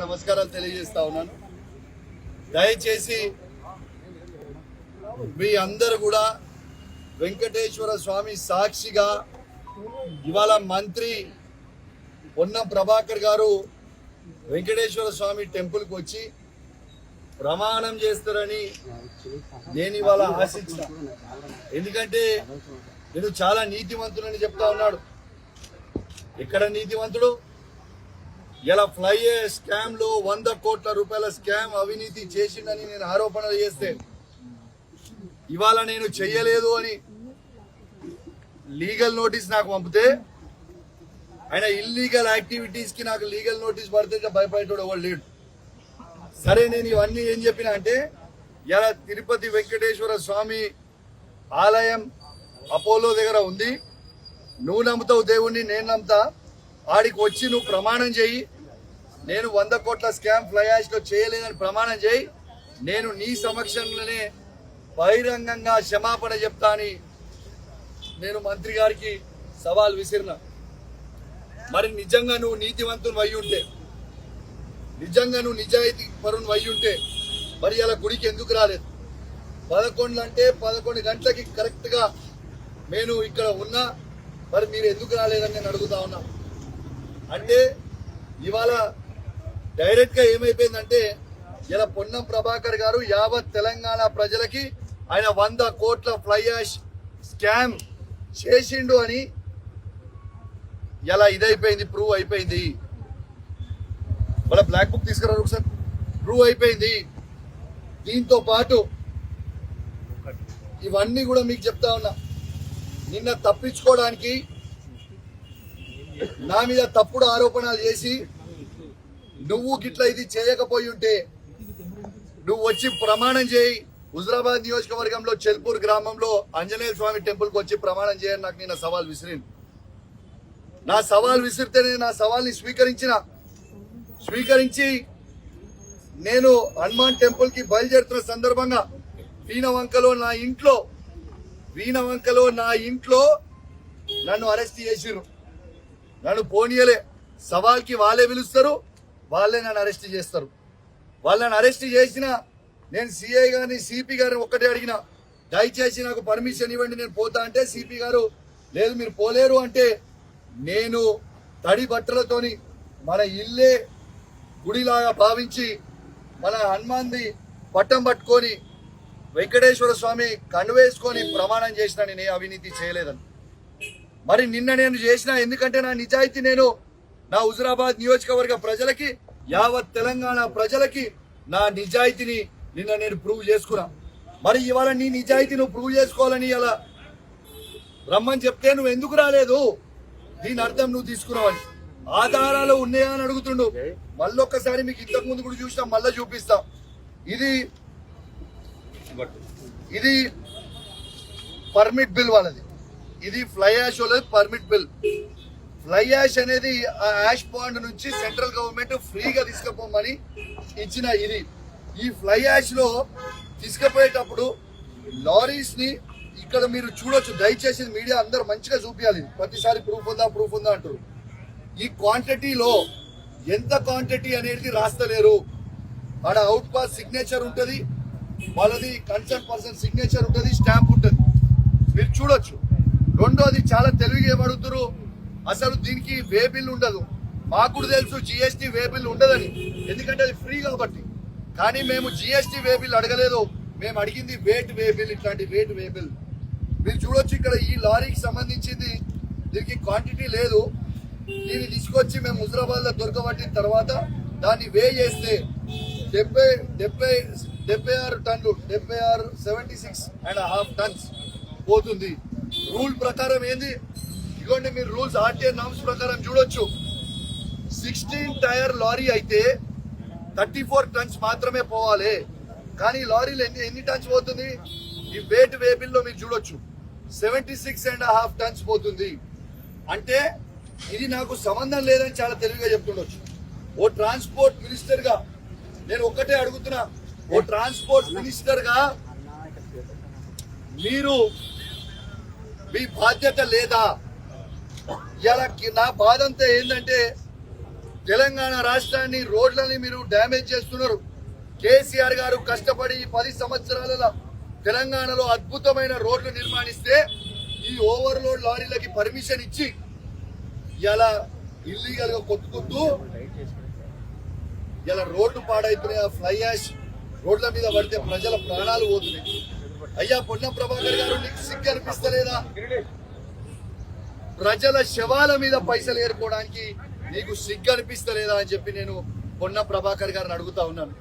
నమస్కారాలు తెలియజేస్తా ఉన్నాను. దయచేసి మీ అందరూ కూడా వెంకటేశ్వర స్వామి సాక్షిగా ఇవాళ మంత్రి పొన్నం ప్రభాకర్ గారు వెంకటేశ్వర స్వామి టెంపుల్కి వచ్చి ప్రమాణం చేస్తారని నేను ఇవాళ ఆశించిన. ఎందుకంటే నేను చాలా నీతివంతుడని చెప్తా ఉన్నాడు. ఎక్కడ నీతివంతుడు? ఇలా ఫ్లై స్కామ్ లో 100 కోట్ల రూపాయల స్కామ్ అవినీతి చేసిందని నేను ఆరోపణలు చేస్తే ఇవాళ నేను చెయ్యలేదు అని లీగల్ నోటీస్ నాకు పంపితే ఆయన ఇల్లీగల్ యాక్టివిటీస్ కి నాకు లీగల్ నోటీస్ పడితే భయపడేటోడు ఎవరు లేడు. సరే, నేను ఇవన్నీ ఏం చెప్పినా అంటే ఇలా తిరుపతి వెంకటేశ్వర స్వామి ఆలయం అపోలో దగ్గర ఉంది. నువ్వు నమ్ముతావు దేవుణ్ణి, నేను నమ్ముతా. ఆడికి వచ్చి నువ్వు ప్రమాణం చేయి. నేను 100 కోట్ల స్కామ్ ఫ్లై యాష్ లో చేయలేదని ప్రమాణం చేయి. నేను నీ సమక్షంలోనే బహిరంగంగా క్షమాపణ చెప్తా అని నేను మంత్రి గారికి సవాల్ విసిరిన. మరి నిజంగా నువ్వు నీతివంతుని అయి ఉంటే, నిజంగా నువ్వు నిజాయితీ పరుని అయి ఉంటే మరి అలా గుడికి ఎందుకు రాలేదు? 11 అంటే 11 గంటలకి కరెక్ట్ గా నేను ఇక్కడ ఉన్నా, మరి మీరు ఎందుకు రాలేదని నేను అడుగుతా ఉన్నా. అంటే ఇవాళ డైరెక్ట్ గా ఏమైపోయిందంటే ఇలా పొన్నం ప్రభాకర్ గారు యావత్ తెలంగాణ ప్రజలకి ఆయన 100 కోట్ల ఫ్లై యాష్ స్కామ్ చేసిండు అని ఇలా ఇదైపోయింది, ప్రూవ్ అయిపోయింది. వాళ్ళ బ్లాక్ బుక్ తీసుకురారు ఒకసారి, ప్రూవ్ అయిపోయింది. దీంతో పాటు ఇవన్నీ కూడా మీకు చెప్తా ఉన్నా. నిన్న తప్పించుకోవడానికి నా మీద తప్పుడు ఆరోపణలు చేసి నువ్వు గిట్లా ఇది చేయకపోయి ఉంటే నువ్వు వచ్చి ప్రమాణం చేయి. హుజరాబాద్ నియోజకవర్గంలో చెల్పూర్ గ్రామంలో ఆంజనేయ స్వామి టెంపుల్కి వచ్చి ప్రమాణం చేయని నాకు నిన్న సవాల్ విసిరింది. నా సవాల్ విసిరితేనే నా సవాల్ని స్వీకరించి నేను హనుమాన్ టెంపుల్ కి బయలుదేరుతున్న సందర్భంగా వీణవంకలో నా ఇంట్లో నన్ను అరెస్ట్ చేసిరు. నన్ను పోనీయలే. సవాల్కి వాళ్ళే పిలుస్తారు, వాళ్ళే నన్ను అరెస్ట్ చేస్తారు. వాళ్ళని అరెస్ట్ చేసిన నేను సిఐ గారిని, సిపి గారిని ఒక్కటే అడిగిన, దయచేసి నాకు పర్మిషన్ ఇవ్వండి, నేను పోతా అంటే సిపి గారు లేదు మీరు పోలేరు అంటే నేను తడి బట్టలతోని మన ఇల్లే గుడిలాగా భావించి మన హనుమాన్ది పట్టం పట్టుకొని వెంకటేశ్వర స్వామి కన్వేసుకొని ప్రమాణం చేసిన నేను అవినీతి చేయలేదని. మరి నిన్న నేను చేసిన, ఎందుకంటే నా నిజాయితీ నేను నా హుజరాబాద్ నియోజకవర్గ ప్రజలకి, యావత్ తెలంగాణ ప్రజలకి నా నిజాయితీని నిన్న నేను ప్రూవ్ చేసుకున్నా. మరి ఇవాళ నీ నిజాయితీ నువ్వు ప్రూవ్ చేసుకోవాలని ఇలా రమ్మని చెప్తే నువ్వు ఎందుకు రాలేదు? దీని అర్థం నువ్వు తీసుకున్నావని. ఆధారాలు ఉన్నాయా అని అడుగుతుండు. మళ్ళొక్కసారి మీకు ఇంతకు ముందు కూడా చూసినా, మళ్ళీ చూపిస్తాం. ఇది పర్మిట్ బిల్ వాళ్ళది. ఇది ఫ్లై యాష్ వాళ్ళది పర్మిట్ బిల్. ఫ్లై యాష్ అనేది ఆ యాష్ పాండ్ నుంచి సెంట్రల్ గవర్నమెంట్ ఫ్రీగా తీసుకుపోమని ఇచ్చిన ఇది. ఈ ఫ్లై యాష్ లో తీసుకుపోయేటప్పుడు లారీస్ ని ఇక్కడ మీరు చూడొచ్చు. దయచేసి మీడియా అందరూ మంచిగా చూపించాలి. ప్రతిసారి ప్రూఫ్ ఉందా అంటారు. ఈ క్వాంటిటీలో ఎంత క్వాంటిటీ అనేది రాస్తలేరు. ఆడ అవుట్ పాస్ సిగ్నేచర్ ఉంటుంది, వాళ్ళది కన్సర్న్ పర్సన్ సిగ్నేచర్ ఉంటుంది, స్టాంప్ ఉంటుంది, మీరు చూడొచ్చు. రెండోది చాలా తెలివిగా ఏమడుగుతారు, అసలు దీనికి వే బిల్ ఉండదు. మాకు కూడా తెలుసు జిఎస్టీ వే బిల్ ఉండదని, ఎందుకంటే అది ఫ్రీ కాబట్టి. కానీ మేము జిఎస్టీ వే బిల్ అడగలేదు, మేము అడిగింది వేట్ వే బిల్. ఇట్లాంటి వేట్ వే బిల్ మీరు చూడొచ్చు. ఇక్కడ ఈ లారీకి సంబంధించింది దీనికి క్వాంటిటీ లేదు. దీన్ని తీసుకొచ్చి మేము హుజరాబాద్ లో దొరకబట్టిన తర్వాత దాన్ని వే చేస్తే 76 టన్నులు, 76.5 టన్స్ పోతుంది. రూల్ ప్రకారం ఏంది, ఇదిగోండి మీరు రూల్స్ ఆర్టీఆర్ నామ్స్ ప్రకారం చూడొచ్చు. 16 టైర్ లారీ అయితే 34 టన్స్ మాత్రమే పోవాలి. కానీ లారీలు ఎన్ని టన్స్ పోతుంది? ఈ వేట్ వేబిల్లో మీరు చూడొచ్చు 76.5 టన్స్ పోతుంది. అంటే ఇది నాకు సంబంధం లేదని చాలా తెలివిగా చెప్తుండొచ్చు. ఓ ట్రాన్స్పోర్ట్ మినిస్టర్ గా నేను ఒక్కటే అడుగుతున్నా, ఓ ట్రాన్స్పోర్ట్ మినిస్టర్ గా మీరు మీ బాధ్యత లేదా? ఇలా నా బాధ అంతా ఏంటంటే తెలంగాణ రాష్ట్రాన్ని రోడ్లని మీరు డ్యామేజ్ చేస్తున్నారు. కేసీఆర్ గారు కష్టపడి 10 సంవత్సరాలలో తెలంగాణలో అద్భుతమైన రోడ్లు నిర్మాణిస్తే ఈ ఓవర్లోడ్ లారీలకి పర్మిషన్ ఇచ్చి ఇలా ఇల్లీగల్ గా కొట్టుకుంటూ ఇలా రోడ్డు పాడైతున్నాయి. ఆ ఫ్లై యాష్ రోడ్ల మీద పడితే ప్రజల ప్రాణాలు పోతున్నాయి. అయ్యా పొన్నం ప్రభాకర్ గారు, నీకు సిగ్గు అనిపిస్తలేదా? ప్రజల శవాల మీద పైసలు ఏరుకోవడానికి నీకు సిగ్గు అనిపిస్తలేదా అని చెప్పి నేను పొన్నం ప్రభాకర్ గారిని అడుగుతా ఉన్నాను.